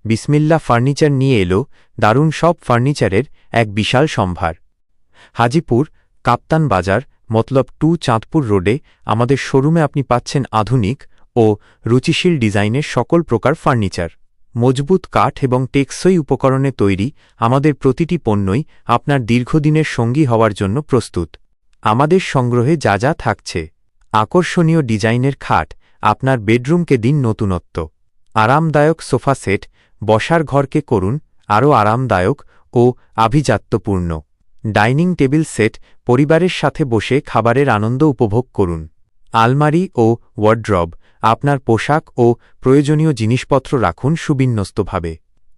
বিসমিল্লাহ ফার্নিচার নিয়ে এলো দারুণ সব ফার্নিচারের এক বিশাল সম্ভার। হাজিপুর কাপ্তান বাজার মতলব 2 চাঁদপুর রোডে আমাদের শোরুমে আপনি পাচ্ছেন আধুনিক ও রুচিশীল ডিজাইনের সকল প্রকার ফার্নিচার। মজবুত কাঠ এবং টেকসই উপকরণে তৈরি আমাদের প্রতিটি পণ্যই আপনার দীর্ঘদিনের সঙ্গী হওয়ার জন্য প্রস্তুত। আমাদের সংগ্রহে যা যা থাকছে: আকর্ষণীয় ডিজাইনের খাট, আপনার বেডরুমকে দিন নতুনত্ব; আরামদায়ক সোফা সেট, বসার ঘরকে করুন আরও আরামদায়ক ও আভিজাত্যপূর্ণ; ডাইনিং টেবিল সেট, পরিবারের সাথে বসে খাবারের আনন্দ উপভোগ করুন; আলমারি ও ওয়ার্ড্রব, আপনার পোশাক ও প্রয়োজনীয় জিনিসপত্র রাখুন সুবিন্যস্তভাবে;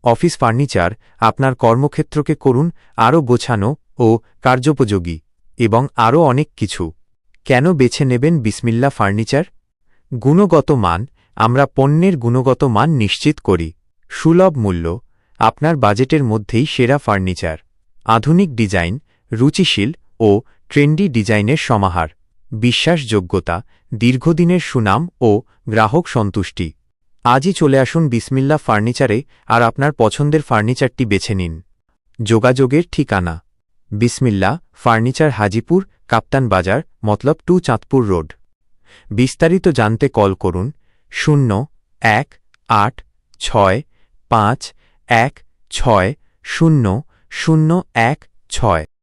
অফিস ফার্নিচার, আপনার কর্মক্ষেত্রকে করুন আরও গোছানো ও কার্যোপযোগী; এবং আরও অনেক কিছু। কেন বেছে নেবেন বিসমিল্লাহ ফার্নিচার? গুণগত মান, আমরা পণ্যের গুণগত মান নিশ্চিত করি। সুলভ মূল্য, আপনার বাজেটের মধ্যেই সেরা ফার্নিচার। আধুনিক ডিজাইন, রুচিশীল ও ট্রেন্ডি ডিজাইনের সমাহার। বিশ্বাসযোগ্যতা, দীর্ঘদিনের সুনাম ও গ্রাহক সন্তুষ্টি। আজই চলে আসুন বিসমিল্লাহ ফার্নিচারে আর আপনার পছন্দের ফার্নিচারটি বেছে নিন। যোগাযোগের ঠিকানা: বিসমিল্লাহ ফার্নিচার, হাজিপুর কাপ্তান বাজার মতলব 2 চাঁদপুর রোড। বিস্তারিত জানতে কল করুন 01865160016।